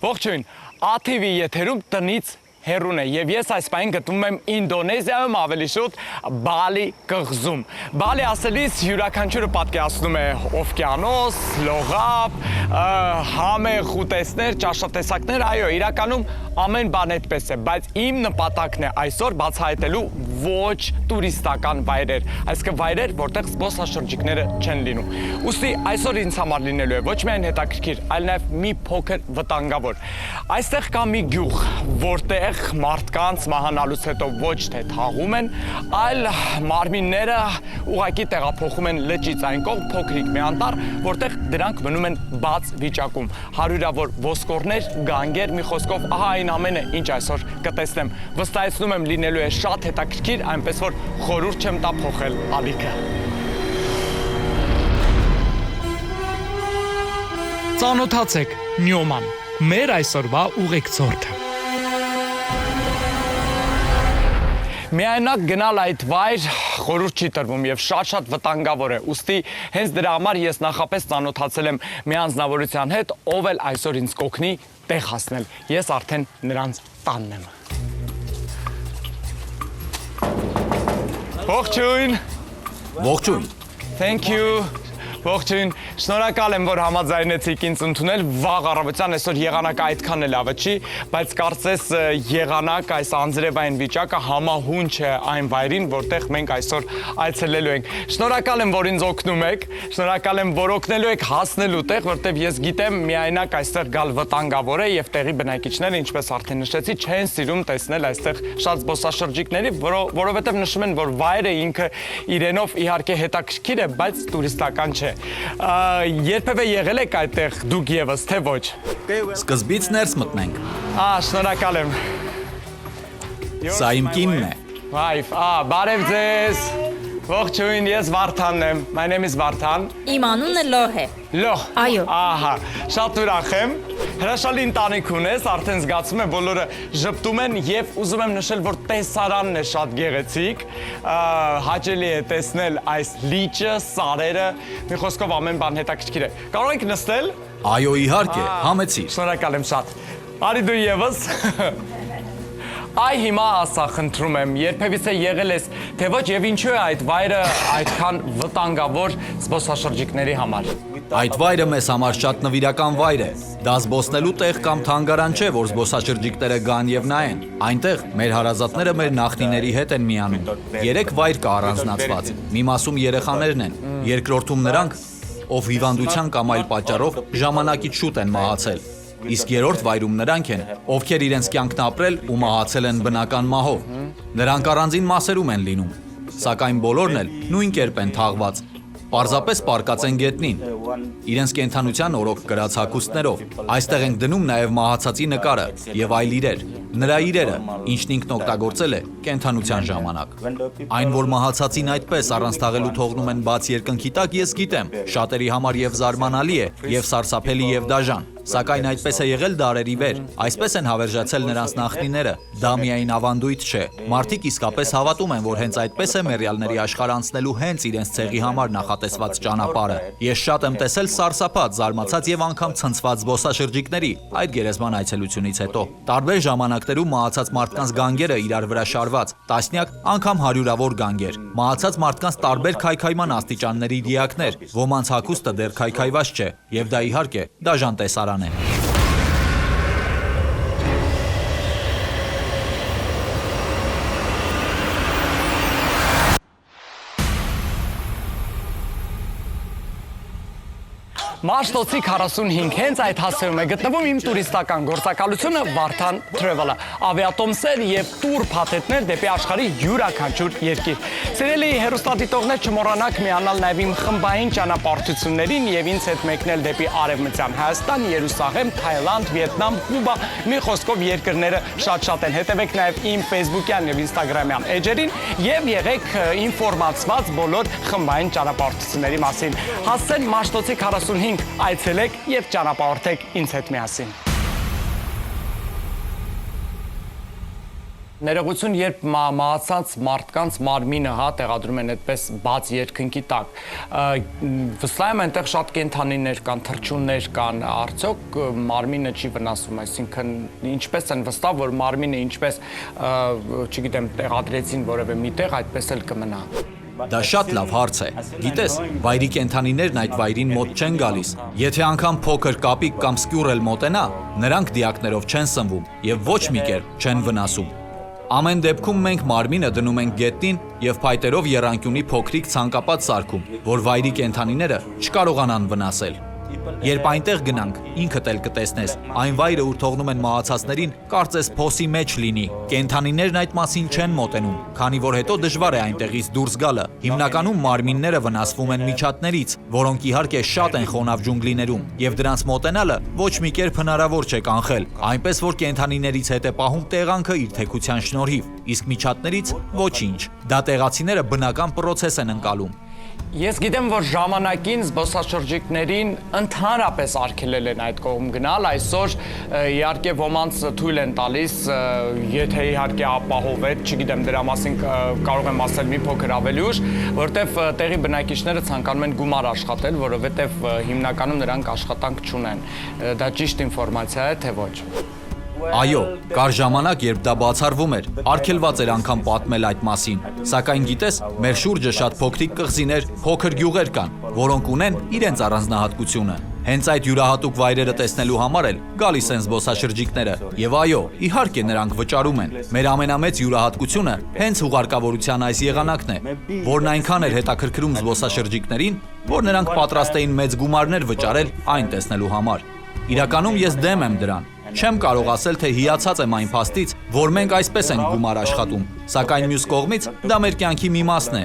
Ողջույն, ATV եթերում տնից հեռուն է եւ ես այս պայն գտնվում եմ Ինդոնեզիայում ավելի շուտ Բալի կղզում։ Բալի ասելիս յուրաքանչյուրը պատկերացնում է օվկիանոս, լողափ, համեղ ուտեստներ, ճաշատեսակներ, այո, իրականում ամեն բան այդպես է, բայց իմ նպատակն է այսօր բացահայտելու ոչ տուրիստական վայրեր, այսինքն վայրեր, որտեղ զբոսաշրջիկները չեն լինում։ Ուստի այսօր ինձ համար լինելու է ոչ միայն հետաքրքիր, այլ նաև մի փոքր վտանգավոր։ Այստեղ կա մի գյուղ, որտեղ մարդկանց մահանալուց հետո ոչ թե թաղում են, այլ մարմինները ուղղակի տեղափոխում են լճից այն կողմ փոքրիկ մի անտառ, որտեղ դրանք մնում են բաց վիճակում։ Հարյուրավոր ոսկորներ, գանգեր, մի խոսքով, ահա այն ամենը, ինչ այսօր կտեսնեմ։ Վստահեցնում եմ լինելու է շատ հետաքրքիր, այնպես որ խորհուրդ չեմ տա փոխել ալիքը։ Ծանոթացեք, Նյոման, մեր այսօրվա ուղեկցորդը։ Միայնակ գնալ այդ վայր խորհուրդ չի տրվում եւ շատ վտանգավոր է։ Ուստի հենց դրա համար ես նախապես ծանոթացել եմ մի անձնավորության հետ, ով էլ այսօր ինձ կօգնի տեղ հասնել։ Ես արդեն նրանց տանն եմ։ Ողջույն։ Ողջույն։ Thank you։ Ողջույն, շնորհակալ եմ, որ համաձայնեցիք ինձ ընդունել վաղ առավոտյան, այսօր եղանակը այդքան էլ լավը չի, բայց կարծես եղանակ այս անձրևային վիճակը համահունչ է այն վայրին, որտեղ մենք այսօր այցելելու ենք։ Շնորհակալ եմ, որ ինձ օգնում եք, շնորհակալ եմ, որ օգնելու եք հասնելու տեղ, որտեղ ես գիտեմ միայնակ այստեղ գալ վտանգավոր է եւ տեղի բնակիչները, ինչպես արդեն նշեցի, չեն սիրում տեսնել այստեղ շատ զբոսաշրջիկների, որովհետեւ նշում են, որ վայրը ինքը իրենով իհարկե հետաքրքիր է, բայց տուրիստական չէ։ Երբևէ եղել եք այդտեղ դուք եւս, թե ոչ։ Սկզբից ներս մտնենք։ Շնորհակալ եմ։ Սա իմ կինն է։ Wife, բարև ձեզ։ Ողջույն, ես Վարդանն եմ։ My name is Վարդան։ Իմ անունը Լոհ է։ Լոհ։ Այո։ Ահա, շատ ուրախ եմ։ Հրաշալի ընտանիք ունես, արդեն զգացում եմ բոլորը ժպտում են եւ ուզում եմ նշել, որ տեսարանն է շատ գեղեցիկ։ Հաճելի է տեսնել այս լիճը, սարերը, մի խոսքով ամեն բան հետաքրքիր է։ Կարող եք նստել։ Այո, իհարկե, համեցիր։ Շնորհակալ եմ շատ։ Արի դու եւս։ Այ հիմա ասա, խնդրում եմ, երբևիցե եղել ես, թե ոչ եւ ինչու է այդ վայրը այդքան վտանգավոր զբոսաշրջիկների համար։ Այդ վայրը մեզ համար շատ նվիրական վայր է։ Դա զբոսնելու տեղ կամ թանգարան չէ, որ զբոսաշրջիկները գան եւ նայեն։ Այնտեղ մեր հարազատները մեր նախնիների հետ են միանում։ 3 վայր կա առանձնացված։ Մի մասում երեխաներն են, երկրորդում նրանք, ով հիվանդության կամ այլ պատճառով ժամանակից շուտ են մահացել։ Իսկ երրորդ վայրում նրանք են, ովքեր իրենց կյանքն ապրել ու մահացել են բնական մահով։ Նրանք առանձին մասերում են լինում, սակայն բոլորն էլ նույն կերպ են թաղված։ Պարզապես պարկած են գետնին, իրենց կենդանության օրոք կրած հագուստներով։ Այստեղ ենք դնում նաև մահացածի նկարը եւ այլ իրեր, նրա իրերը, ինչն ինքն օգտագործել է կենդանության ժամանակ։ Այն, որ մահացածին այդպես առանց թաղելու թողնում են բաց երկնքի տակ, ես գիտեմ, շատերի համար եւ զարմանալի է, եւ սարսափելի եւ դաժան։ Սակայն այդպես է եղել դարերի վեր, այսպես են հավերժացել նրանց նախնիները։ Դա միայն ավանդույթ չէ։ Մարդիկ իսկապես հավատում են, որ հենց այդպես է մեռյալների աշխարհ անցնելու հենց իրենց ցեղի համար նախատեսված ճանապարհը։ Ես շատ եմ տեսել սարսափած, զարմացած եւ անգամ ցնցված զբոսաշրջիկների այդ գերեզման այցելությունից հետո։ Տարբեր ժամանակներում մահացած մարդկանց գանգերը իրար վրա շարված, տասնյակ, անգամ հարյուրավոր գանգեր։ Մահացած մարդկանց տարբեր քայքայման աստիճանների դիակներ, ոմանց հագուստը դեռ քայքայված չէ, եւ դա իհարկե դաժան տեսարան է։ Մաշտոցի 45 հենց այդ հասցեում է գտնվում իմ տուրիստական գործակալությունը Վարդան Travel-ը, ավիատոմսեր եւ տուր փաթեթներ դեպի աշխարհի յուրաքանչյուր երկիր։ Սիրելի հեռուստադիտողներ, չմոռանաք միանալ նաեւ իմ խմբային ճանապարհորդություններին եւ ինձ հետ մեկնել դեպի Արևմտյան Հայաստան, Երուսաղեմ, Թայլանդ, Վիետնամ, Կուբա, մի խոսքով երկրները շատ են։ Հետևեք նաեւ իմ Facebook-յան եւ Instagram-յան էջերին եւ եղեք ինֆորմացված բոլոր խմբային ճանապարհորդությունների մասին։ Հասցեն Մաշտոցի 45 այցելեք եւ ճանապարհորդեք ինձ հետ միասին։ Ներողություն, երբ մահացած մարդկանց մարմինը տեղադրում են այդպես բաց երկնքի տակ, վստահ եմ այնտեղ շատ կենդանիներ կան, թռչուններ կան, արդյոք մարմինը չի վնասվում, այսինքն ինչպես են վստահ, որ մարմինը ինչպես, չգիտեմ, տեղադրեցին որևէ միտեղ, այդպես էլ կմնա։ Դա շատ լավ հարց է։ Գիտես, վայրի կենդանիներն այդ վայրին մոտ չեն գալիս։ Եթե անգամ փոքր կապիկ կամ սկյուռ էլ մոտենա, նրանք դիակներով չեն սնվում եւ ոչ մի կերպ չեն վնասում։ Ամեն դեպքում մենք մարմինը դնում ենք գետնին եւ փայտերով եռանկյունի փոքրիկ ցանկապատ սարքում, որ վայրի կենդանիները չկարողանան վնասել։ Երբ այնտեղ գնանք, ինքդ էլ կտեսնես, այն վայրը, ուր թողնում են մահացածներին, կարծես փոսի մեջ լինի։ Կենդանիներն այդ մասին չեն մոտենում, քանի որ հետո դժվար է այնտեղից դուրս գալը։ Հիմնականում մարմինները վնասվում են միջատներից, որոնք իհարկե շատ են խոնավ ջունգլիներում, եւ դրանց մոտենալը ոչ մի կերպ հնարավոր չէ կանխել, այնպես որ կենդանիներից հետ է պահում տեղանքը իր թեքության շնորհիվ, իսկ միջատներից ոչինչ։ Դա տեղացիները բնական պրոցես են ընկալում։ Ես գիտեմ, որ ժամանակին զբոսաշրջիկներին ընդհանրապես արգելել են այդ կողմ գնալ, այսօր իհարկե ոմանց թույլ են տալիս, եթե իհարկե ապահովվեց, չգիտեմ, դրա մասին կարող եմ ասել մի փոքր ավելի ուշ, որտեվ տեղի բնակիչները ցանկանում են գումար աշխատել, որովհետև հիմնականում նրանք աշխատանք չունեն։ Դա ճիշտ ինֆորմացիա է, թե ոչ։ Այո, կար ժամանակ, երբ դա բացառվում էր, արգելված էր անգամ պատմել այդ մասին, սակայն գիտես, մեր շուրջը շատ փոքրիկ կղզիներ, փոքր գյուղեր կան, որոնք ունեն իրենց առանձնահատկությունը։ Հենց այդ յուրահատուկ վայրերը տեսնելու համար էլ գալիս են զբոսաշրջիկները, եւ այո, իհարկե նրանք վճարում են։ Մեր ամենամեծ յուրահատկությունը հենց հուղարկավորության այս եղանակն է, որն այնքան էր հետաքրքրում զբոսաշրջիկներին, որ նրանք պատրաստ էին մեծ գումարներ վճարել այն տեսնելու համար։ Իրականում ես դեմ եմ դրան։ Չեմ կարող ասել, թե հիացած եմ այն փաստից, որ մենք այսպես ենք գումար աշխատում, սակայն մյուս կողմից դա մեր կյանքի մի մասն է։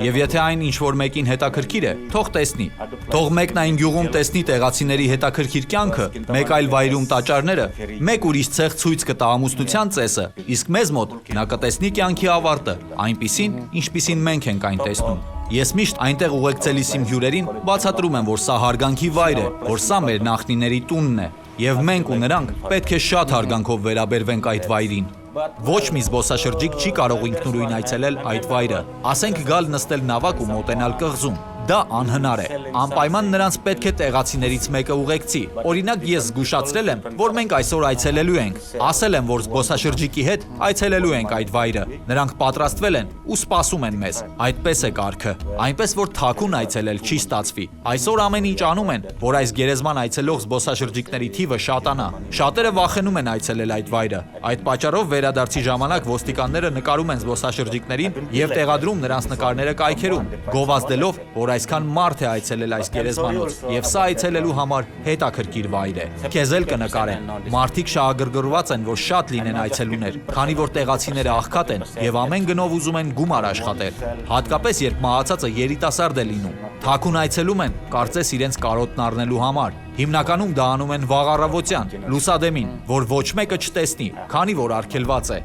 Եվ եթե այն ինչ-որ մեկին հետաքրքիր է, թող տեսնի։ Թող մեկն այն գյուղում տեսնի տեղացիների հետաքրքիր կյանքը, մեկ այլ վայրում տաճարները, մեկ ուրիշ ցեղ ցույց կտա ամուսնության ծեսը, իսկ մեզ մոտ նա կտեսնի կյանքի ավարտը, այնպիսին, ինչպիսին մենք ենք այն տեսնում։ Ես միշտ այնտեղ ուղեկցելիս իմ հյուրերին բացատրում եմ, որ սա հարգանքի վայր է, որ սա մեր նախնիների տունն է, եւ մենք ու նրանք պետք է շատ հարգանքով վերաբերվենք այդ վայրին։ Ոչ մի զբոսաշրջիկ չի կարող ինքնուրույն այցելել այդ վայրը, ասենք գալ նստել նավակ ու մոտենալ կղզում։ Դա անհնար է։ Անպայման նրանց պետք է տեղացիներից մեկը ուղեկցի։ Օրինակ ես զգուշացրել եմ, որ մենք այսօր այցելելու ենք։ Ասել եմ, որ զբոսաշրջիկի հետ այցելելու ենք այդ վայրը։ Նրանք պատրաստվել են ու սպասում են մեզ։ Այդպես է կարգը։ Այնպես որ թաքուն այցելել չի ստացվի։ Այսօր ամեն ինչ անում են, որ այս գերեզման այցելող զբոսաշրջիկների թիվը շատանա։ Շատերը վախենում են այցելել այդ վայրը։ Այդ պատճառով վերադարձի ժամանակ ոստիկանները նկարում են զբոսաշրջիկներին եւ տեղադրում նրանց նկարները կայքերում, գովազդելով, որ այսքան մարդ է այցելել այս գերեզմանոց, եւ սա այցելելու համար հետաքրքիր վայր է։ Քեզ էլ կնկարեն։ Մարդիկ շահագրգռված են, որ շատ լինեն այցելուներ, քանի որ տեղացիները աղքատ են եւ ամեն գնով ուզում են գումար աշխատել։ Հատկապես երբ մահացածը երիտասարդ է լինում։ Թաքուն այցելում են, կարծես իրենց կարոտն առնելու համար։ Հիմնականում դա անում են վաղ առավոտյան, լուսադեմին, որ ոչ մեկը չտեսնի, քանի որ արգելված է։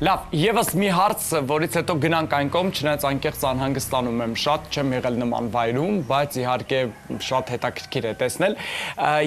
Լավ, եւս մի հարց, որից հետո գնանք այն կողմ, չնայած անկեղծ անհանգստանում եմ շատ, չեմ եղել նման վայրում, բայց իհարկե շատ հետաքրքիր է տեսնել։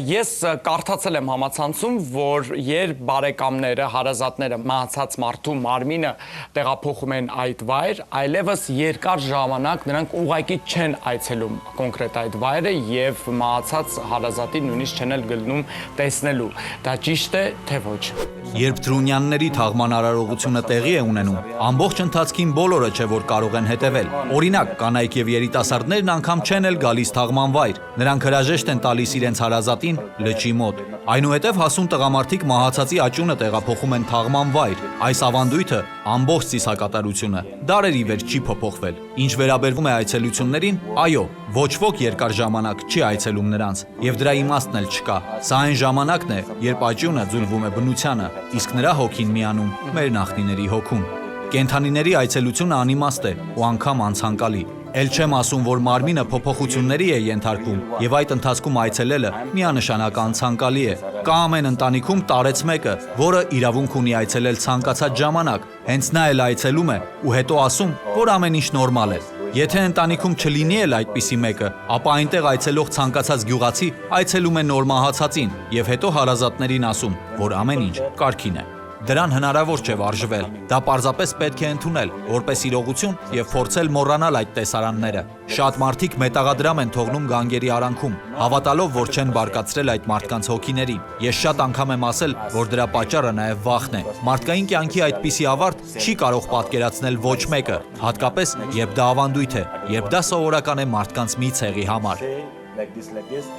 Ես կարդացել եմ համացանցում, որ երբ բարեկամները, հարազատները մահացած մարդու մարմինը տեղափոխում են այդ վայր, այլևս երկար ժամանակ նրանք ուղղակի չեն այցելում կոնկրետ այդ վայրը եւ մահացած հարազատին նույնիսկ չեն էլ գնում տեսնելու։ Դա ճիշտ է, թե ոչ։ Երբ Թրունյանների թաղման արարողությունը տեղի է ունենում, ամբողջ ընթացքին բոլորը չէ որ կարող են հետևել։ Օրինակ, կանայք եւ երիտասարդներն անգամ չեն էլ գալիս թաղման վայր։ Նրանք հրաժեշտ են տալիս իրենց հարազատին լճի մոտ։ Այնուհետև հասուն տղամարդիկ մահացածի աճյունը տեղափոխում են թաղման վայր։ Այս ավանդույթը ամբողջ ծիսակատարությունը դարերի վեր չի փոփոխվել։ Ինչ վերաբերվում է այցելություններին, այո, ոչ ոք երկար ժամանակ չի այցելում նրանց, եւ դրա իմաստն էլ չկա։ Սա այն ժամանակն է, երբ աճյունը ձուլվում է բնությանը, իսկ նրա հոգին միանում մեր նախնիների հոգուն։ Կենդանիների այցելությունը անիմաստ է ու անգամ անցանկալի։ Էլ չեմ ասում, որ մարմինը փոփոխությունների է ենթարկվում եւ այդ ընթացքում այցելելը միանշանակ անցանկալի է։ Կա ամեն ընտանիքում տարեց մեկը, որը իրավունք ունի այցելել ցանկացած ժամանակ, հենց նա էլ այցելում է ու հետո ասում, որ ամեն ինչ նորմալ է։ Եթե ընտանիքում չլինի էլ այդպիսի մեկը, ապա այնտեղ այցելող ցանկացած գյուղացի այցելում է նոր մահացածին եւ հետո հարազատներին ասում, որ ամեն ինչ կարգին է։ Դրան հնարավոր չէ վարժվել։ Դա պարզապես պետք է ընդունել, որպես իրողություն եւ փորձել մոռանալ այդ տեսարանները։ Շատ մարդիկ մետաղադրամ են թողնում գանգերի արանքում, հավատալով, որ չեն բարկացրել այդ մարդկանց հոգիներին։ Ես շատ անգամ եմ ասել, որ դրա պատճառը նաեւ վախն է։ Մարդկային կյանքի այդպիսի ավարտ չի կարող պատկերացնել ոչ մեկը, հատկապես երբ դա ավանդույթ է, երբ դա սովորական է մարդկանց մի ցեղի համար։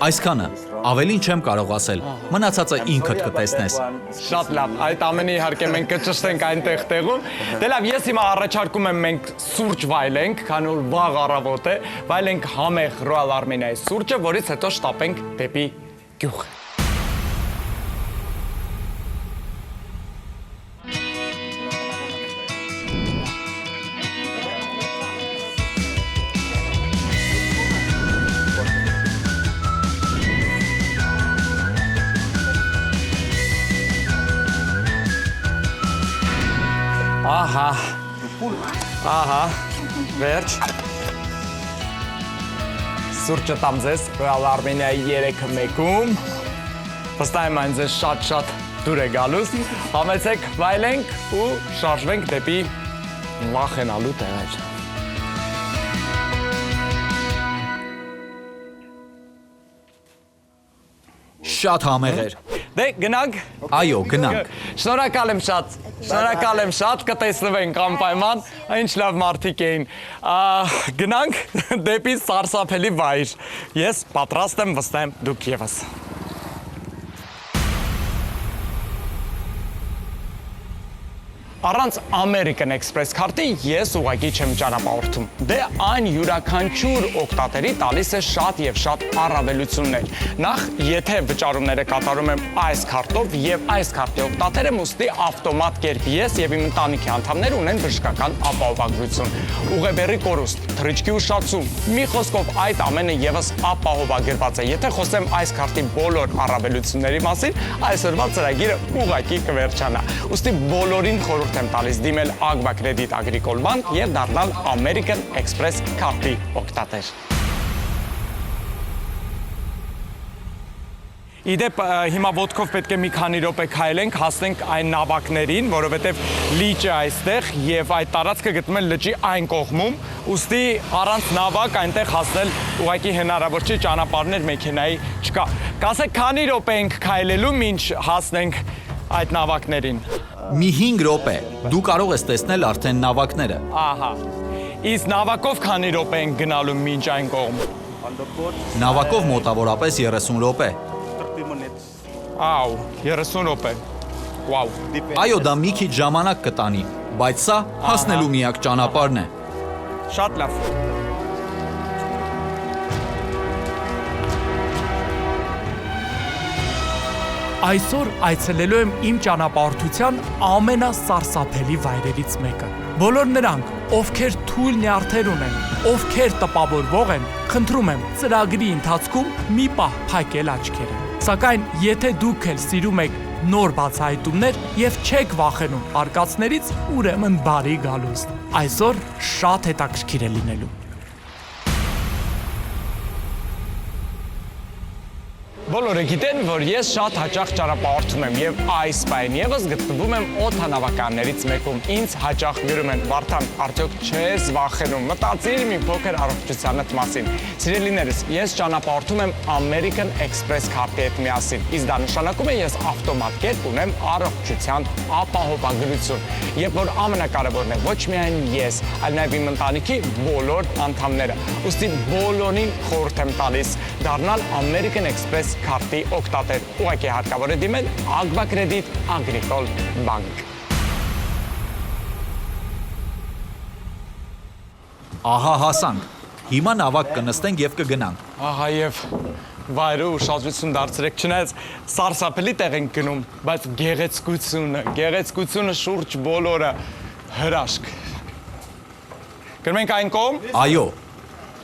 Այսքանը, ավելին չեմ կարող ասել, մնացածը ինքդ կտեսնես։ Շատ լավ, այդ ամենի իհարկե մենք կճշտենք այնտեղ տեղում։ Դե լավ, ես հիմա առաջարկում եմ մենք սուրճ վայելենք, քանի որ վաղ առավոտ է, վայելենք համեղ Royal Armenia-ի սուրճը, որից հետո շտապենք դեպի գյուղ։ Ահա, վերջ։ Սուրճը տամ ձեզ Royal Armenia-ի 3-1-ում։ Վստահ եմ այն ձեզ շատ դուր է գալուս։ Համեցեք, վայելենք ու շարժվենք դեպի վախենալու տեղեր։ Շատ համեղ էր։ Դե գնանք։ Այո, գնանք։ Շնորհակալ եմ շատ, կտեսնվենք անպայման, ինչ լավ մարդիկ էին։ Գնանք դեպի սարսափելի վայր։ Ես պատրաստ եմ, վստահ եմ դուք ևս։ Առանց American Express քարտի ես ուղղակի չեմ ճանապարհորդում։ Դե այն յուրաքանչյուր օգտատերի տալիս է շատ եւ շատ առավելություններ։ Նախ, եթե վճարումները կատարում եմ այս քարտով եւ այս քարտի օգտատեր եմ, ուստի ավտոմատ կերպ ես եւ իմ ընտանիքի անդամները ունեն բժշկական ապահովագրություն։ Ուղեբեռի կորուստ, թռիչքի ուշացում, մի խոսքով այդ ամենը եւս ապահովագրված է։ Եթե խոսեմ այս քարտի բոլոր առավելությունների մասին, այսօրվա ծրագիրը ուղղակի կվերջանա։ Ուստի բոլորին խորհուրդ եմ տալիս դիմել Agba Credit Agricole Bank եւ դառնալ American Express քարտի օգտատեր։ Իդեպ հիմա ոտքով պետք է մի քանի րոպե քայլենք, հասնենք այն նավակներին, որովհետև լիճը այստեղ եւ այդ տարածքը գտնվում է լճի այն կողմում, ուստի առանց նավակ այնտեղ հասնել ուղղակի հնարավոր չի, ճանապարհներ մեքենայի չկա։ Կասեք, քանի րոպե ենք քայլելու, մինչ հասնենք այդ նավակներին։ Մի 5 րոպե։ Դու կարող ես տեսնել արդեն նավակները։ Ահա։ Իսկ նավակով քանի րոպե ենք գնալու մինչ այն կողմ։ Նավակով մոտավորապես 30 րոպե։ Աու, 30 րոպե։ Վաու։ Այո, դա մի քիչ ժամանակ կտանի, բայց սա հասնելու միակ ճանապարհն է։ Շատ լավ։ Այսօր այցելելու եմ իմ ճանապարհորդության ամենասարսափելի վայրերից մեկը։ Բոլոր նրանք, ովքեր թույլ նյարդեր ունեն, ովքեր տպավորվող են, խնդրում եմ ծրագրի ընթացքում մի պահ փակել աչքերը։ Սակայն եթե դուք էլ սիրում եք նոր բացահայտումներ եւ չեք վախենում արկածներից, ուրեմն բարի գալուստ։ Այսօր շատ հետաքրքիր է լինելու։ Բոլորը գիտեն, որ ես շատ հաճախ ճանապարհորդում եմ եւ այս պայն եւս գտնվում եմ օդանավականներից մեկում։ Ինձ հաճախ գրում են. «Վարդան, արդյոք չես վախենում, մտածիր մի փոքր առողջությանդ մասին»։ Սիրելիներս, ես ճանապարհորդում եմ American Express քարտի հետ միասին։ Իսկ դա նշանակում է ես ավտոմատ կերպ ունեմ առողջության ապահովագրություն։ Եվ որ ամենակարևորն է, ոչ միայն ես, այլ նաեւ իմ ընտանիքի բոլոր անդամները։ Ուստի բոլորին խորհուրդ եմ տալիս դառնալ American Express քարտի օգտատեր։ Ուղղակի հարկավոր է դիմել Agba Credit Agricole Bank։ Ահա հասանք։ Հիմա նավակ կնստենք եւ կգնանք։ Ահա եւ վայրը ուշադրություն դարձրեք, չնայած սարսափելի տեղ ենք գնում, բայց գեղեցկությունը շուրջ բոլորը հրաշք։ Գնանք այն կողմ։ Այո,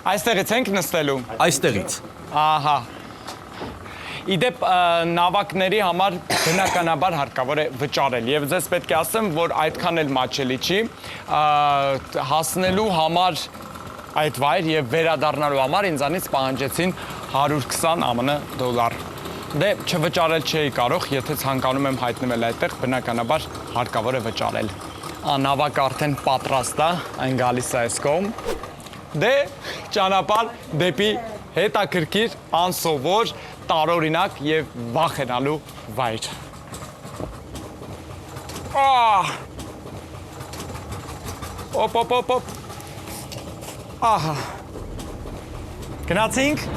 Այստեղից ենք նստելու։ այստեղից։ Ահա։ Իդեպ նավակների համար բնականաբար հարկավոր է վճարել եւ ձեզ պետք է ասեմ, որ այդքան էլ մաչելի չի հասնելու համար այդ վայր եւ վերադառնալու համար ինձանից պահանջեցին $120 ԱՄՆ։ Դե չվճարել չէի կարող, եթե ցանկանում եմ հայտնվել այդտեղ, բնականաբար հարկավոր է վճարել։ Անավակ արդեն պատրաստ է, այն գալիս է այս կողմ։ Դե ճանապարհ դեպի հետաքրքիր, անսովոր, տարօրինակ եւ վախենալու վայր։ Օպ։ Ահա։ Գնացինք։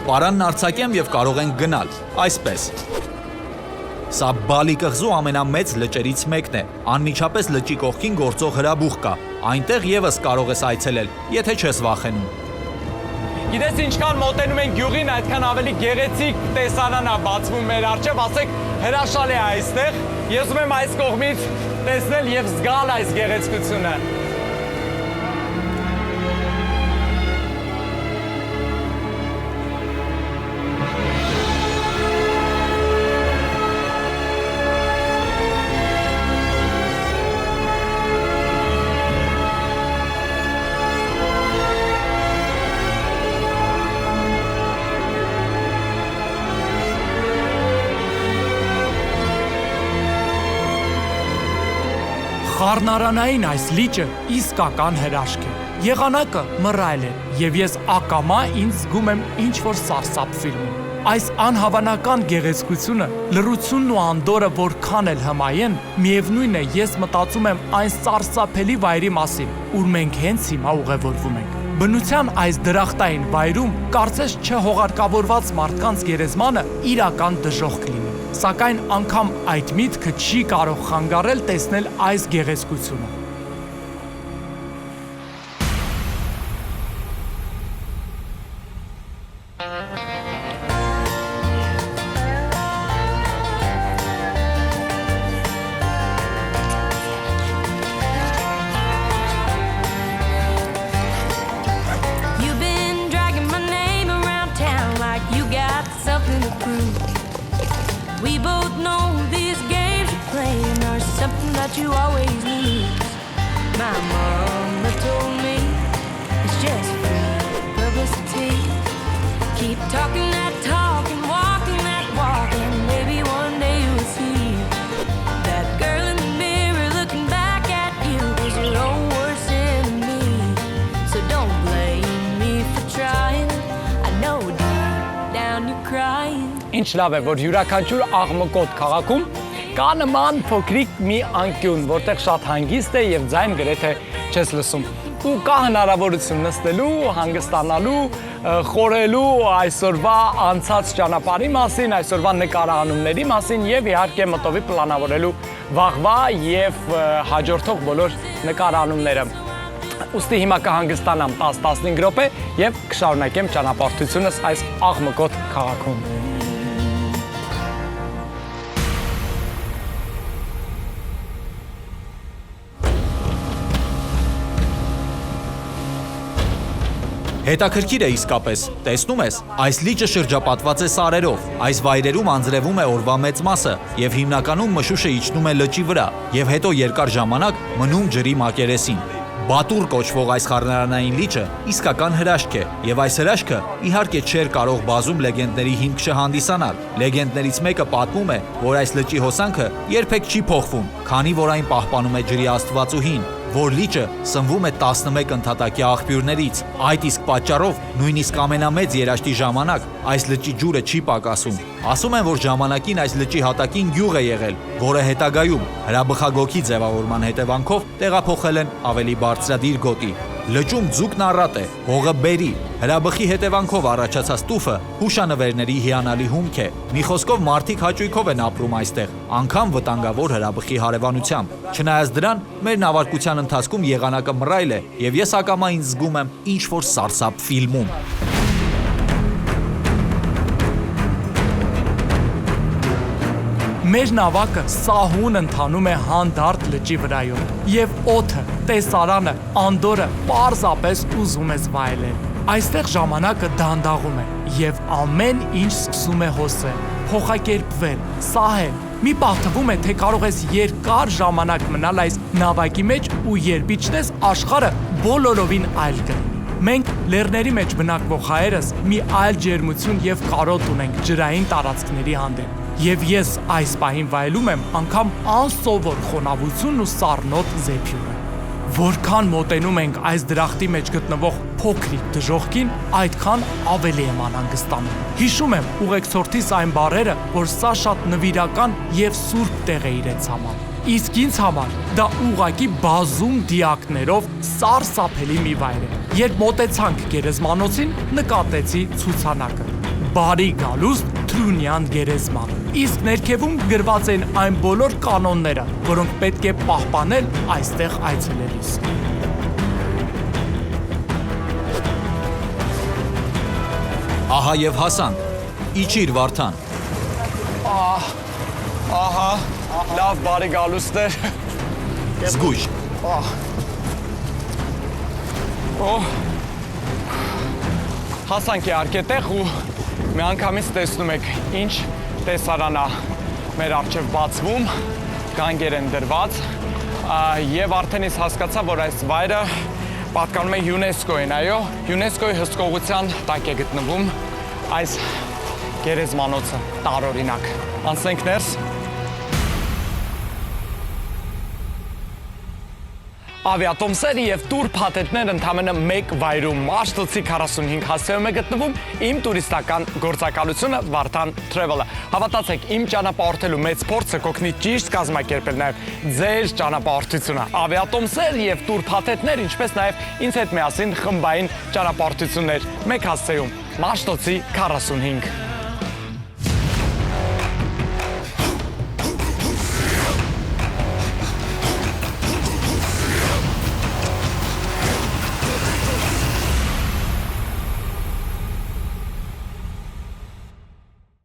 Պարանն արձակեմ եւ կարող ենք գնալ, այսպես։ Սա Բալի կղզու ամենամեծ լճերից մեկն է, անմիջապես լճի կողքին գործող հրաբուխ կա, այնտեղ եւս կարող ես այցելել, եթե չես վախենում։ Գիտես ինչքան մոտենում ենք գյուղին, այդքան ավելի գեղեցիկ տեսարան է բացվում մեր առջև, ասեք հրաշալի է այստեղ։ Ես ուզում եմ այս կողմից տեսնել եւ զգալ այս գեղեցկությունը։ Խառնարանային այս լիճը իսկական հրաշք է։ Եղանակը մռայլ է, եւ ես ակամա ինձ զգում եմ ինչ-որ սարսափ ֆիլմում։ Այս անհավանական գեղեցկությունը, լռությունն ու անդորը որքան էլ հմայեն, միևնույն է, ես մտածում եմ այն սարսափելի վայրի մասին, ուր մենք հենց հիմա ուղևորվում ենք։ Բնության այս դրախտային վայրում կարծես չհողարկավորված մարդկանց գերեզմանը իրական դժոխք լինի։ Սակայն անգամ այդ միտքը չի կարող խանգարել տեսնել այս գեղեցկությունը։ You've been dragging my name around town like you got something to prove. We both know these games you're playing are something that you always lose. My mama told me it's just free publicity. Keep talking that talk and walking that walk, and maybe one day you'll see that girl in the mirror looking back at you is your own worst enemy. So don't blame me for trying. I know deep down you're crying. Ինչ լավ է, որ յուրաքանչյուր աղմկոտ քաղաքում կա նման փոքրիկ մի անկյուն, որտեղ շատ հանգիստ է եւ ձայն գրեթե չես լսում։ Ու կա հնարավորություն նստելու, հանգստանալու, խորելու այսօրվա անցած ճանապարհի մասին, այսօրվա նկարահանումների մասին եւ իհարկե մտովի պլանավորելու վաղվա եւ հաջորդող բոլոր նկարահանումները։ Ուստի հիմա կհանգստանամ 10-15 րոպե եւ կշարունակեմ ճանապարհորդությունս այս աղմկոտ քաղաքում։ Հետաքրքիր է իսկապես, տեսնում ես, այս լիճը շրջապատված է սարերով, այս վայրերում անձրևում է օրվա մեծ մասը եւ հիմնականում մշուշը իջնում է լճի վրա եւ հետո երկար ժամանակ մնում ջրի մակերեսին։ Բատուր կոչվող այս խառնարանային լիճը իսկական հրաշք է եւ այս հրաշքը իհարկե չէր կարող բազում լեգենդների հիմք չհանդիսանալ։ Լեգենդներից մեկը պատմում է, որ այս լճի հոսանքը երբեք չի փոխվում, քանի որ այն պահպանում է ջրի աստվածուհին, որ լիճը սնվում է 11 ընդհատակյա աղբյուրներից։ Այդ իսկ պատճառով նույնիսկ ամենամեծ երաշտի ժամանակ այս լճի ջուրը չի պակասում։ Ասում են, որ ժամանակին այս լճի հատակին գյուղ է եղել, որը հետագայում հրաբխագոգի ձևավորման հետևանքով տեղափոխել են ավելի բարձրադիր գոտի։ Լճում ձուկն առատ է, հողը բերի, հրաբխի հետևանքով առաջացած տուֆը հուշանվերների հիանալի հումք է։ Մի խոսքով մարդիկ հաճույքով են ապրում այստեղ, անգամ վտանգավոր հրաբխի հարևանությամբ։ Չնայած դրան, մեր նավարկության ընթացքում եղանակը մռայլ է, եւ ես ակամա ինձ զգում եմ ինչ-որ սարսափ ֆիլմում։ Մեր նավակը սահուն ընթանում է հանդարտ լճի վրայով եւ օդը, տեսարանը, անդորը պարզապես ուզում ես վայելել։ Այստեղ ժամանակը դանդաղում է եւ ամեն ինչ սկսում է հոսել։ փոխակերպվել, սահել։ Մի պահ թվում է, թե կարող ես երկար ժամանակ մնալ այս նավակի մեջ ու երբ իջնես աշխարհը բոլորովին այլ կլինի։ Մենք լեռների մեջ բնակվող հայերս մի այլ ջերմություն եւ կարոտ ունենք ջրային տարածքների հանդեպ։ Եվ ես այս պահին վայելում եմ անգամ անսովոր խոնավությունն ու սառնոտ զեփյունը։ Որքան մոտենում ենք այս դրախտի մեջ գտնվող փոքրիկ դժոխքին, այդքան ավելի եմ անհանգստանում։ Հիշում եմ ուղեկցորդիս այն բառերը, որ սա շատ նվիրական եւ սուրբ տեղ է իրենց համար։ Իսկ ինձ համար դա ուղղակի բազում դիակներով սարսափելի մի վայր է։ Երբ մոտեցանք գերեզմանոցին, նկատեցի ցուցանակը։ Բարի գալուստ Թրունյան գերեզման։ Իսկ ներքևում գրված են այն բոլոր կանոնները, որոնք պետք է պահպանել այստեղ այցելելիս։ Ահա եւ հասանք։ Իջիր Վարդան։ Ահա, լավ բարի գալուստներ։ Զգույշ։ Հասանք իհարկե ու մի անգամից տեսնում եք ինչ տեսարանա մեր առջև բացվում, գանգեր են դրված եւ արդեն ես հասկացա, որ այս վայրը պատկանում է ՅՈՒՆԵՍԿՕ-ին, այո, ՅՈՒՆԵՍԿՕ-ի հսկողության տակ է գտնվում այս գերեզմանոցը տարօրինակ։ Անցնենք ներս։ Ավիատոմսերը եւ տուր փաթեթները ընդամենը մեկ վայրում Մաշտոցի 45 հասցեում է գտնվում իմ տուրիստական գործակալությունը Վարդան Travel-ը։ Հավատացեք, իմ ճանապարհորդելու մեծ փորձը կօգնի ճիշտ կազմակերպել նաեւ ձեր ճանապարհորդությունը։ Ավիատոմսեր եւ տուր փաթեթներ, ինչպես նաեւ ինձ հետ միասին խմբային ճանապարհորդություններ մեկ հասցեում Մաշտոցի 45։